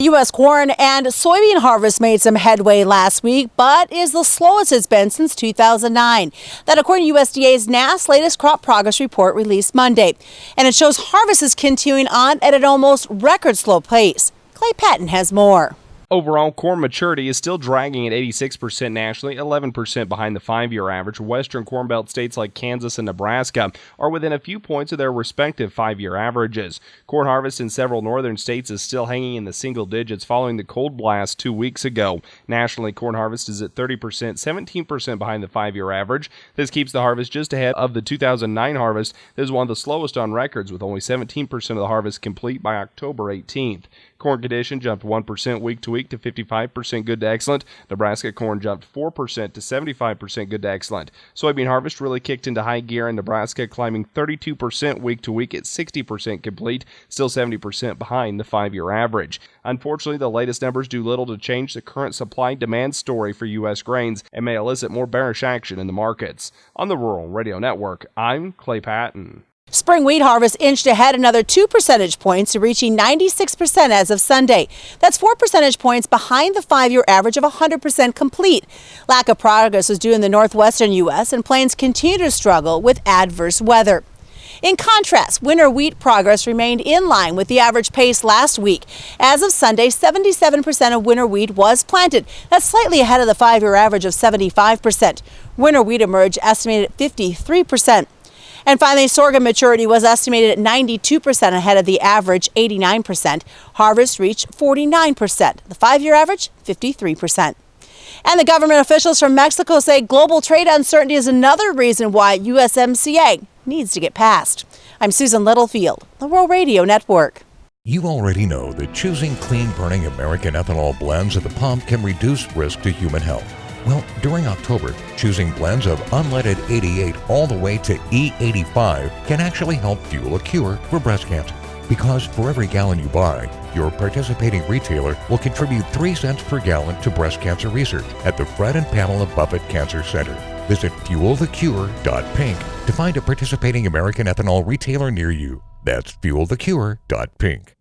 U.S. corn and soybean harvest made some headway last week, but is the slowest it's been since 2009. That according to USDA's latest crop progress report released Monday. And it shows harvest is continuing on at an almost record slow pace. Clay Patton has more. Overall, corn maturity is still dragging at 86% nationally, 11% behind the 5-year average. Western Corn Belt states like Kansas and Nebraska are within a few points of their respective 5-year averages. Corn harvest in several northern states is still hanging in the single digits following the cold blast 2 weeks ago. Nationally, corn harvest is at 30%, 17% behind the 5-year average. This keeps the harvest just ahead of the 2009 harvest. This is one of the slowest on records, with only 17% of the harvest complete by October 18th. Corn condition jumped 1% week to week to 55% good to excellent. Nebraska corn jumped 4% to 75% good to excellent. Soybean harvest really kicked into high gear in Nebraska, climbing 32% week to week at 60% complete, still 70% behind the 5-year average. Unfortunately, the latest numbers do little to change the current supply-demand story for U.S. grains and may elicit more bearish action in the markets. On the Rural Radio Network, I'm Clay Patton. Spring wheat harvest inched ahead another 2 percentage points to reaching 96% as of Sunday. That's 4 percentage points behind the 5-year average of 100% complete. Lack of progress is due in the northwestern U.S., and plains continue to struggle with adverse weather. In contrast, winter wheat progress remained in line with the average pace last week. As of Sunday, 77% of winter wheat was planted. That's slightly ahead of the 5-year average of 75%. Winter wheat emerged estimated at 53%. And finally, sorghum maturity was estimated at 92% ahead of the average, 89%. Harvest reached 49%. The 5-year average, 53%. And the government officials from Mexico say global trade uncertainty is another reason why USMCA needs to get passed. I'm Susan Littlefield, the Rural Radio Network. You already know that choosing clean-burning American ethanol blends at the pump can reduce risk to human health. Well, during October, choosing blends of unleaded 88 all the way to E85 can actually help fuel a cure for breast cancer. Because for every gallon you buy, your participating retailer will contribute 3 cents per gallon to breast cancer research at the Fred and Pamela Buffett Cancer Center. Visit fuelthecure.pink to find a participating American ethanol retailer near you. That's fuelthecure.pink.